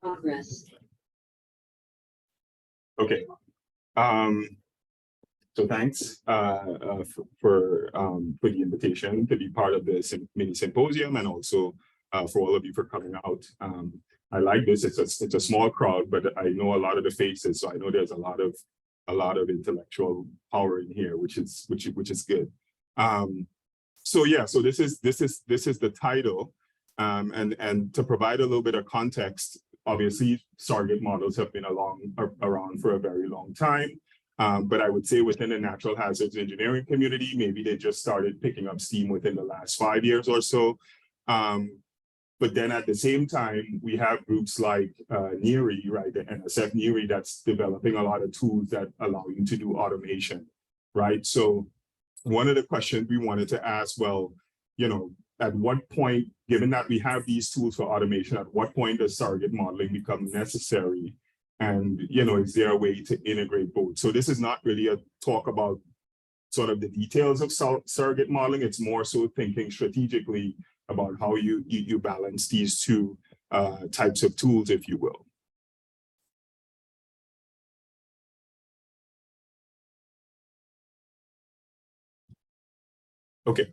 Progress. Okay. So thanks for the invitation to be part of this mini symposium, and also for all of you for coming out. I like this. It's a small crowd, but I know a lot of the faces, so I know there's a lot of intellectual power in here, which is good. So yeah, so this is the title, and to provide a little bit of context. Obviously, surrogate models have been around for a very long time, but I would say within the natural hazards engineering community, maybe they just started picking up steam within the last 5 years or so. But then at the same time, we have groups like NERI, right, the NSF NERI, that's developing a lot of tools that allow you to do automation, right? So one of the questions we wanted to ask, well, you know, at what point, given that we have these tools for automation, at what point does surrogate modeling become necessary? And, you know, is there a way to integrate both? So this is not really a talk about sort of the details of surrogate modeling. It's more so thinking strategically about how you balance these two types of tools, if you will. Okay.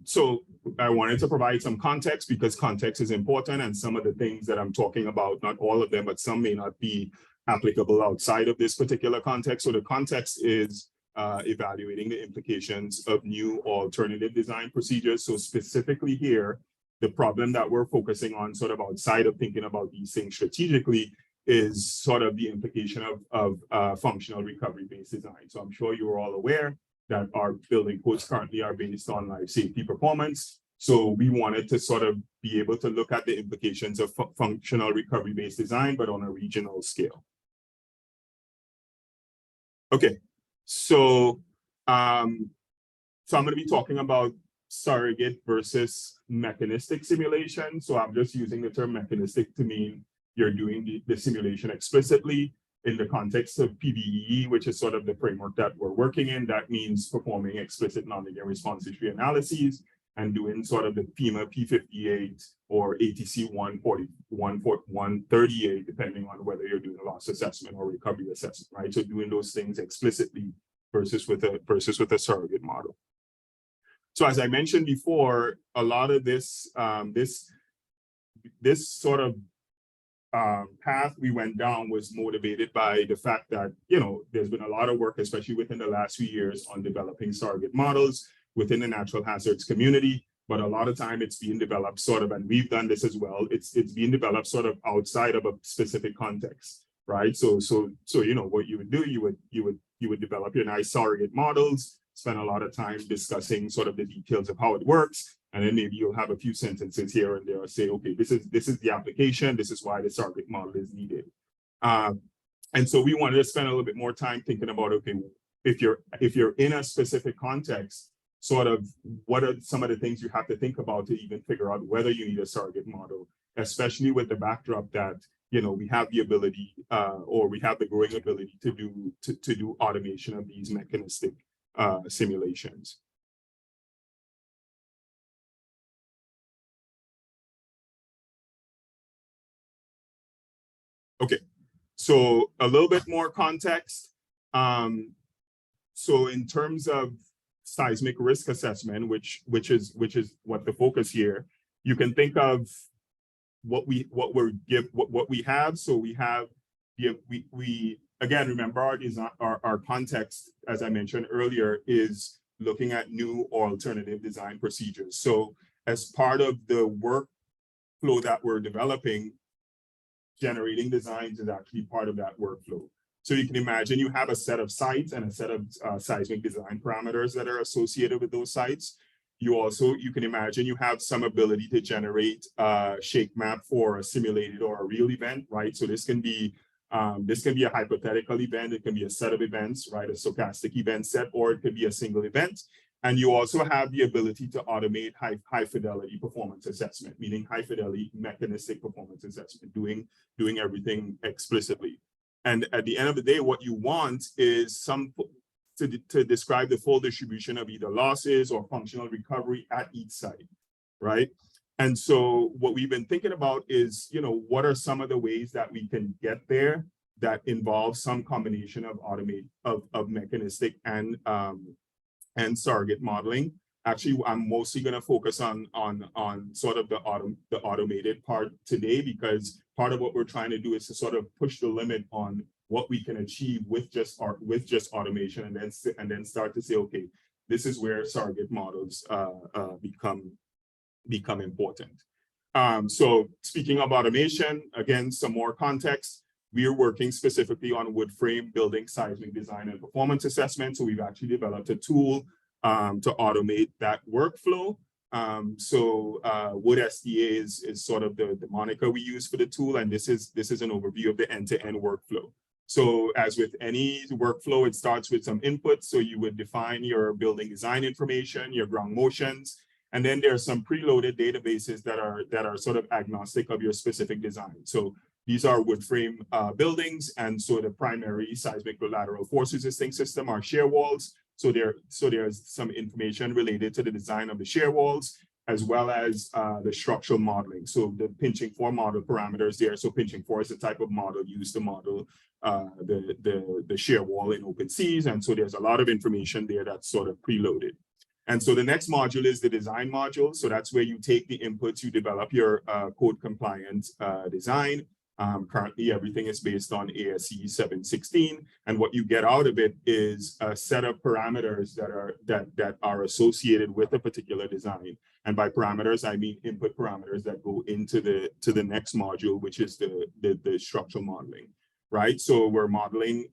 So I wanted to provide some context because context is important, and some of the things that I'm talking about, not all of them, but some may not be applicable outside of this particular context. So the context is evaluating the implications of new alternative design procedures. So specifically here, the problem that we're focusing on sort of outside of thinking about these things strategically is sort of the implication of functional recovery-based design. So I'm sure you're all aware that our building codes currently are based on life safety performance. So we wanted to sort of be able to look at the implications of functional recovery-based design, but on a regional scale. Okay, so I'm going to be talking about surrogate versus mechanistic simulation. So I'm just using the term mechanistic to mean you're doing the simulation explicitly. In the context of PBE, which is sort of the framework that we're working in, that means performing explicit nonlinear response history analyses and doing sort of the FEMA P58 or ATC 138, depending on whether you're doing a loss assessment or recovery assessment, right? So doing those things explicitly versus with a surrogate model. So as I mentioned before, a lot of this this sort of path we went down was motivated by the fact that, you know, there's been a lot of work, especially within the last few years, on developing surrogate models within the natural hazards community. But a lot of time it's being developed sort of, and we've done this as well, it's being developed sort of outside of a specific context, right? So you know, what you would do, you would develop your nice surrogate models, spend a lot of time discussing sort of the details of how it works. And then maybe you'll have a few sentences here and there say, okay, this is the application. This is why the surrogate model is needed. And so we wanted to spend a little bit more time thinking about, okay, if you're in a specific context, sort of what are some of the things you have to think about to even figure out whether you need a surrogate model, especially with the backdrop that, you know, we have the ability or we have the growing ability to do automation of these mechanistic simulations. Okay, so a little bit more context. So in terms of seismic risk assessment, which is what the focus here, you can think of what we have. So we have we again, remember our design, our context, as I mentioned earlier, is looking at new or alternative design procedures. So as part of the workflow that we're developing, generating designs is actually part of that workflow. So you can imagine you have a set of sites and a set of seismic design parameters that are associated with those sites. You can imagine you have some ability to generate a shake map for a simulated or a real event, right? So this can be a hypothetical event, it can be a set of events, right? A stochastic event set, or it could be a single event. And you also have the ability to automate high fidelity performance assessment, meaning high fidelity mechanistic performance assessment, doing everything explicitly. And at the end of the day, what you want is to describe the full distribution of either losses or functional recovery at each site, right? And so what we've been thinking about is, what are some of the ways that we can get there that involve some combination of mechanistic and surrogate modeling. Actually, I'm mostly going to focus on sort of the automated part today, because part of what we're trying to do is to sort of push the limit on what we can achieve with just automation, and then start to say, okay, this is where surrogate models become important. So speaking of automation, again, some more context. We are working specifically on wood frame building seismic design and performance assessment. So we've actually developed a tool to automate that workflow. Wood SDA is sort of the moniker we use for the tool, and this is an overview of the end-to-end workflow. So as with any workflow, it starts with some inputs. So you would define your building design information, your ground motions, and then there are some preloaded databases that are sort of agnostic of your specific design. So these are wood frame buildings, and so the primary seismic lateral force resisting system are shear walls. So there's some information related to the design of the shear walls, as well as the structural modeling. So the pinching for model parameters there. So pinching for is the type of model used to model the shear wall in open seas, and so there's a lot of information there that's sort of preloaded. And so the next module is the design module. So that's where you take the inputs, you develop your code compliant design. Currently, everything is based on ASCE 716, and what you get out of it is a set of parameters that are associated with a particular design. And by parameters, I mean input parameters that go into the next module, which is the structural modeling, right? So we're modeling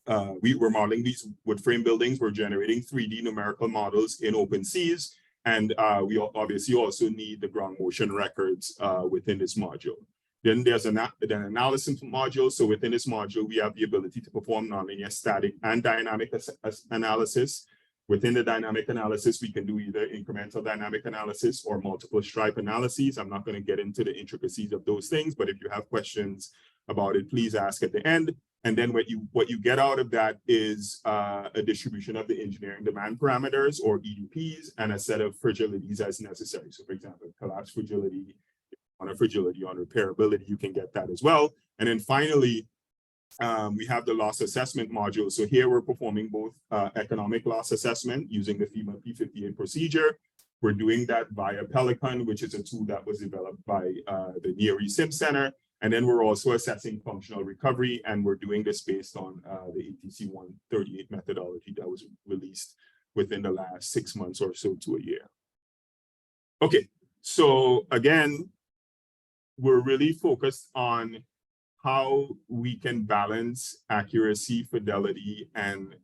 we're modeling these wood frame buildings. We're generating 3D numerical models in OpenSeas, and we obviously also need the ground motion records within this module. Then there's an analysis module. So within this module, we have the ability to perform nonlinear static and dynamic analysis. Within the dynamic analysis, we can do either incremental dynamic analysis or multiple stripe analyses. I'm not going to get into the intricacies of those things, but if you have questions about it, please ask at the end. And then what you get out of that is a distribution of the engineering demand parameters, or EDPs, and a set of fragilities as necessary. So for example, collapse fragility, on a fragility, on repairability, you can get that as well. And then finally, we have the loss assessment module. So here we're performing both economic loss assessment using the FEMA P58 procedure. We're doing that via Pelican, which is a tool that was developed by the Near East Sim Center. And then we're also assessing functional recovery, and we're doing this based on the ATC 138 methodology that was released within the last 6 months or so to a year. Okay, so again, we're really focused on how we can balance accuracy, fidelity, and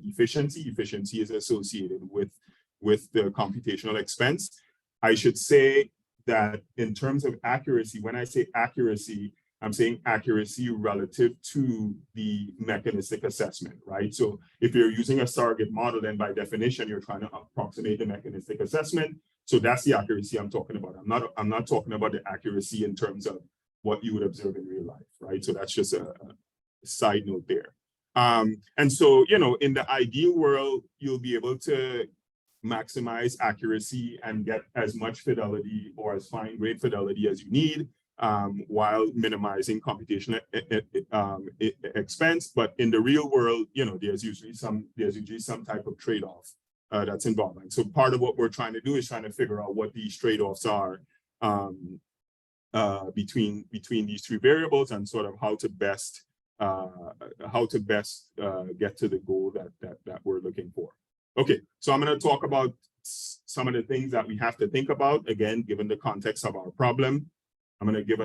efficiency. Efficiency is associated with the computational expense. I should say that in terms of accuracy, when I say accuracy, I'm saying accuracy relative to the mechanistic assessment, right? So if you're using a surrogate model, then by definition, you're trying to approximate the mechanistic assessment. So that's the accuracy I'm talking about. I'm not talking about the accuracy in terms of what you would observe in real life, right? So that's just a side note there. And so, in the ideal world, you'll be able to maximize accuracy and get as much fidelity or as fine-grained fidelity as you need, while minimizing computational expense. But in the real world, there's usually some type of trade-off that's involved. And so part of what we're trying to do is trying to figure out what these trade-offs are between these three variables, and sort of how to best get to the goal that we're looking for. Okay, so I'm going to talk about some of the things that we have to think about, again, given the context of our problem. I'm going to give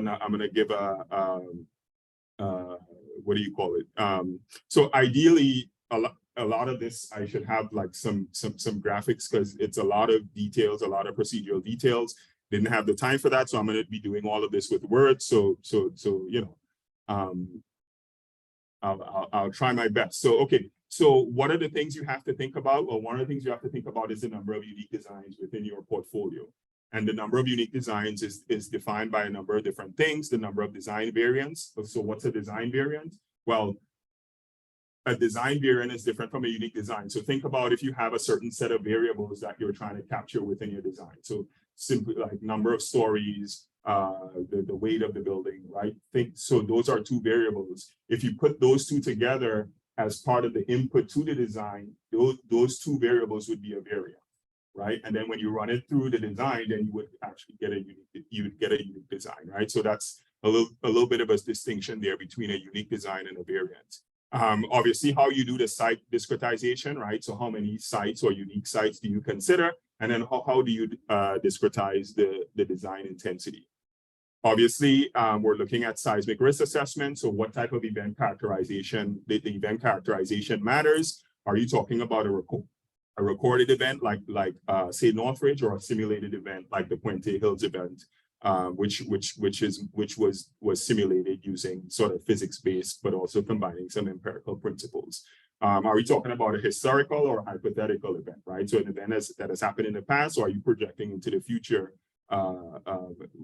what do you call it? So ideally, a lot of this, I should have like some graphics, because it's a lot of details, a lot of procedural details. Didn't have the time for that, so I'm going to be doing all of this with words. So I'll try my best. So okay. So what are the things you have to think about? Well, one of the things you have to think about is the number of unique designs within your portfolio. And the number of unique designs is defined by a number of different things. The number of design variants. So what's a design variant? Well, a design variant is different from a unique design. So think about if you have a certain set of variables that you're trying to capture within your design. So simply like number of stories, the weight of the building, right? So those are two variables. If you put those two together as part of the input to the design, those two variables would be a variance, right? And then when you run it through the design, then you would actually get a unique design, right? So that's a little bit of a distinction there between a unique design and a variant. Obviously, how you do the site discretization, right? So how many sites or unique sites do you consider? And then how do you discretize the design intensity? Obviously, we're looking at seismic risk assessment. So what type of event characterization, the event characterization matters. Are you talking about a recorded event like say Northridge, or a simulated event like the Puente Hills event, which was simulated using sort of physics-based, but also combining some empirical principles? Are we talking about a historical or hypothetical event, right? So an event that has happened in the past, or are you projecting into the future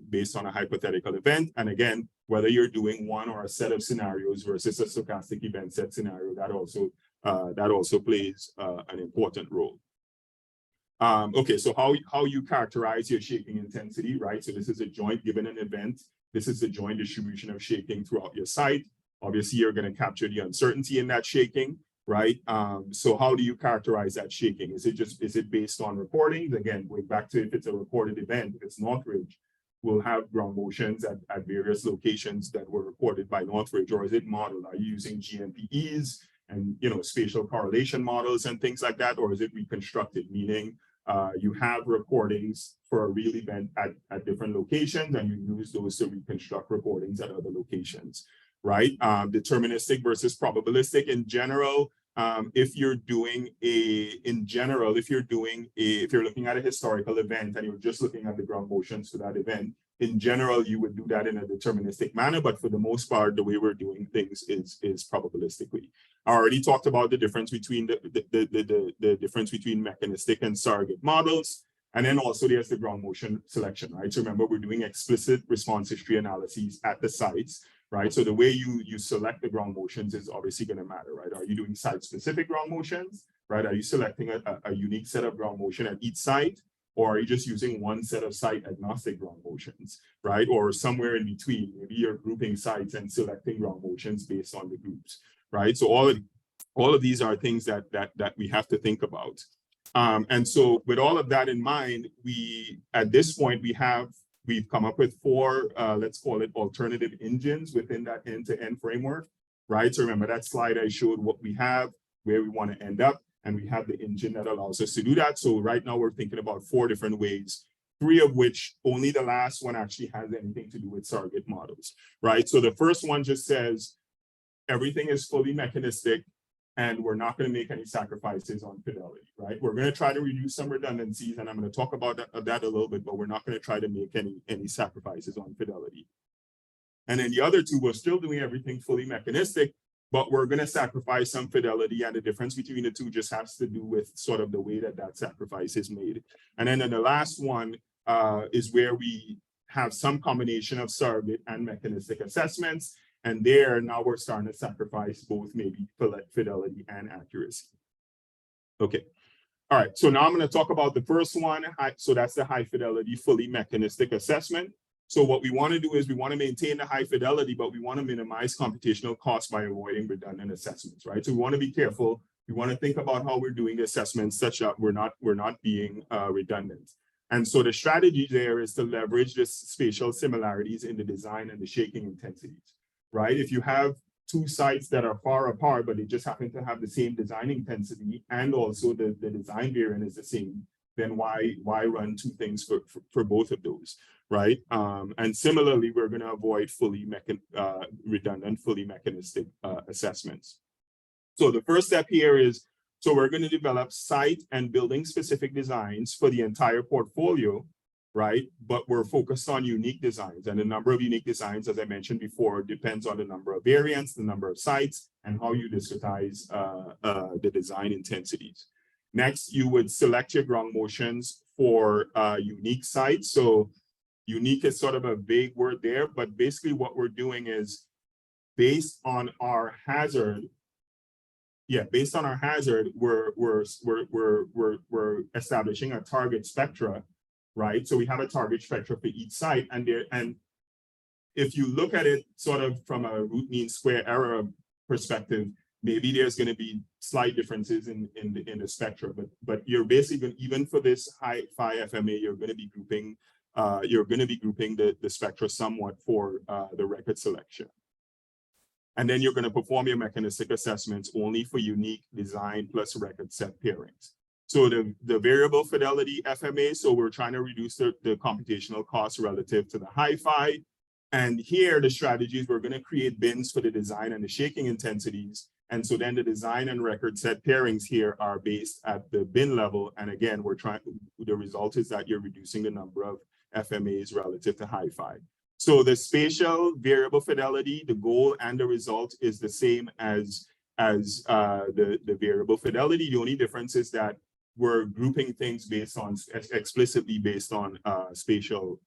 based on a hypothetical event? And again, whether you're doing one or a set of scenarios versus a stochastic event set scenario, that also plays an important role. Okay, so how you characterize your shaking intensity, right? So this is a joint given an event. This is the joint distribution of shaking throughout your site. Obviously, you're going to capture the uncertainty in that shaking, right? So how do you characterize that shaking? Is it based on recordings? Again, going back to if it's a recorded event, if it's Northridge, we'll have ground motions at various locations that were recorded by Northridge, or is it modeled? Are you using GMPEs and spatial correlation models and things like that, or is it reconstructed, meaning you have recordings for a real event at different locations, and you use those to reconstruct recordings at other locations, right? Deterministic versus probabilistic. In general, if you're looking at a historical event and you're just looking at the ground motions for that event, in general, you would do that in a deterministic manner, but for the most part, the way we're doing things is probabilistically. I already talked about the difference between the difference between mechanistic and surrogate models. And then also there's the ground motion selection, right? So remember, we're doing explicit response history analyses at the sites, right? So the way you select the ground motions is obviously going to matter, right? Are you doing site-specific ground motions, right? Are you selecting a unique set of ground motion at each site? Or are you just using one set of site-agnostic ground motions, right? Or somewhere in between, maybe you're grouping sites and selecting ground motions based on the groups, right? So all of these are things that we have to think about. And so with all of that in mind, at this point, we've come up with four, let's call it alternative engines within that end-to-end framework, right? So remember that slide I showed what we have, where we want to end up, and we have the engine that allows us to do that. So right now we're thinking about 4 different ways, 3 of which only the last one actually has anything to do with surrogate models, right? So the first one just says everything is fully mechanistic and we're not going to make any sacrifices on fidelity, right? We're going to try to reduce some redundancies, and I'm going to talk about that a little bit, but we're not going to try to make any sacrifices on fidelity. And then the other 2, we're still doing everything fully mechanistic, but we're going to sacrifice some fidelity, and the difference between the 2 just has to do with sort of the way that sacrifice is made. And then the last one is where we have some combination of surrogate and mechanistic assessments. And there, now we're starting to sacrifice both maybe fidelity and accuracy. Okay. All right. So now I'm going to talk about the first one. So that's the high fidelity, fully mechanistic assessment. So what we want to do is we want to maintain the high fidelity, but we want to minimize computational costs by avoiding redundant assessments, right? So we want to be careful. We want to think about how we're doing the assessments such that we're not being redundant. And so the strategy there is to leverage the spatial similarities in the design and the shaking intensities, right? If you have 2 sites that are far apart, but they just happen to have the same design intensity and also the design variant is the same, then why run 2 things for both of those, right? And similarly, we're going to avoid redundant, fully mechanistic assessments. So the first step here is, so we're going to develop site and building specific designs for the entire portfolio, right? But we're focused on unique designs, and the number of unique designs, as I mentioned before, depends on the number of variants, the number of sites, and how you discretize the design intensities. Next, you would select your ground motions for unique sites. So unique is sort of a vague word there, but basically what we're doing is based on our hazard. Yeah, based on our hazard, we're establishing a target spectra, right? So we have a target spectra for each site, and if you look at it sort of from a root mean square error perspective, maybe there's going to be slight differences in the spectrum, but you're basically, even for this high phi FMA, you're going to be grouping the spectra somewhat for the record selection. And then you're going to perform your mechanistic assessments only for unique design plus record set pairings. So the variable fidelity FMA, so we're trying to reduce the computational cost relative to the high phi. And here the strategies, we're going to create bins for the design and the shaking intensities. And so then the design and record set pairings here are based at the bin level. And again, the result is that you're reducing the number of FMAs relative to high phi. So the spatial variable fidelity, the goal and the result is the same as the variable fidelity. The only difference is that we're grouping things explicitly based on spatial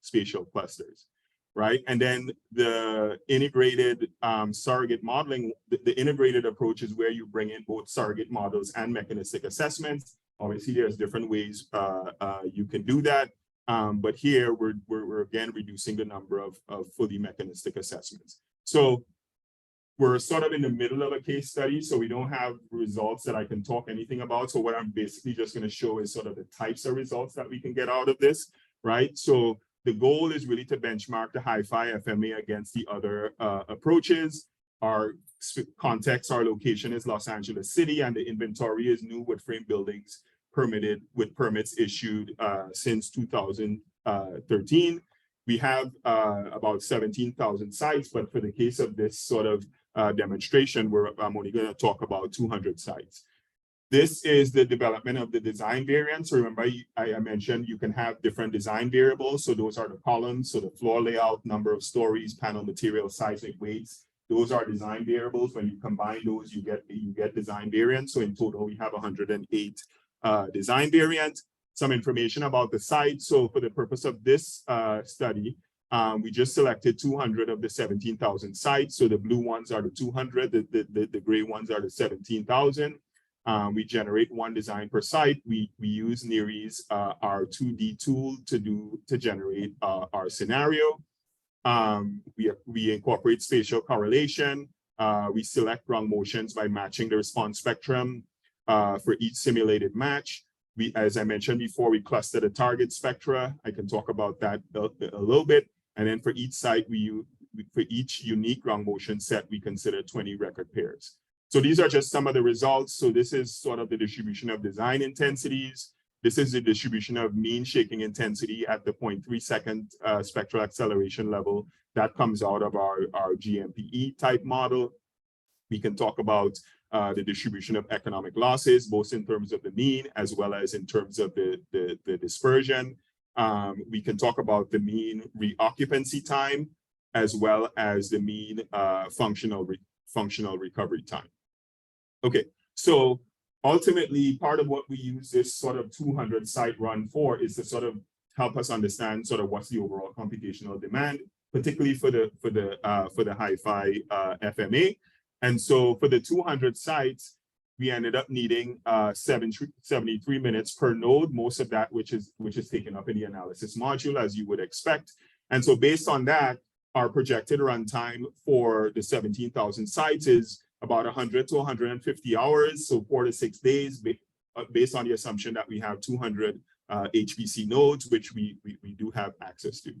clusters, right? And then the integrated surrogate modeling, the integrated approach is where you bring in both surrogate models and mechanistic assessments. Obviously, there's different ways you can do that. But here we're again reducing the number of fully mechanistic assessments. So we're sort of in the middle of a case study, so we don't have results that I can talk anything about. So what I'm basically just going to show is sort of the types of results that we can get out of this, right? So the goal is really to benchmark the high phi FMA against the other approaches. Our context, our location is Los Angeles City, and the inventory is new wood frame buildings permitted with permits issued since 2013. We have about 17,000 sites, but for the case of this sort of demonstration, I'm only going to talk about 200 sites. This is the development of the design variants. Remember, I mentioned you can have different design variables. So those are the columns, so the floor layout, number of stories, panel material, seismic weights. Those are design variables. When you combine those, you get design variants. So in total, we have 108 design variants. Some information about the site. So for the purpose of this study, we just selected 200 of the 17,000 sites. So the blue ones are the 200, the gray ones are the 17,000. We generate one design per site. We use NERI's our 2D tool to generate our scenario. We incorporate spatial correlation. We select wrong motions by matching the response spectrum for each simulated match. As I mentioned before, we cluster the target spectra. I can talk about that a little bit. And then for each site, for each unique wrong motion set, we consider 20 record pairs. So these are just some of the results. So this is sort of the distribution of design intensities. This is the distribution of mean shaking intensity at the 0.3 second spectral acceleration level. That comes out of our GMPE type model. We can talk about the distribution of economic losses, both in terms of the mean as well as in terms of the dispersion. We can talk about the mean reoccupancy time as well as the mean functional recovery time. Okay, so ultimately, part of what we use this sort of 200 site run for is to sort of help us understand sort of what's the overall computational demand, particularly for the high phi FMA. And so for the 200 sites, we ended up needing 73 minutes per node, most of that which is taken up in the analysis module, as you would expect. And so based on that, our projected runtime for the 17,000 sites is about 100 to 150 hours, so 4 to 6 days, based on the assumption that we have 200 HPC nodes, which we do have access to.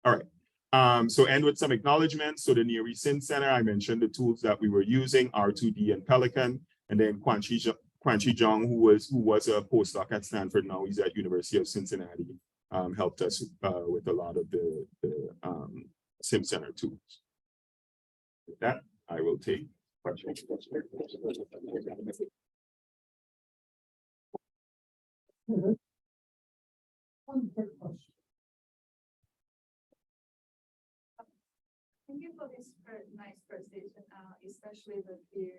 All right. So end with some acknowledgements. So the NERI Sin Center, I mentioned the tools that we were using, R2D and Pelican, and then Quanchi Zhang, who was a postdoc at Stanford, now he's at University of Cincinnati, helped us with a lot of the Sim Center tools. With that, I will take questions. One quick question. Thank you for this nice presentation, especially with the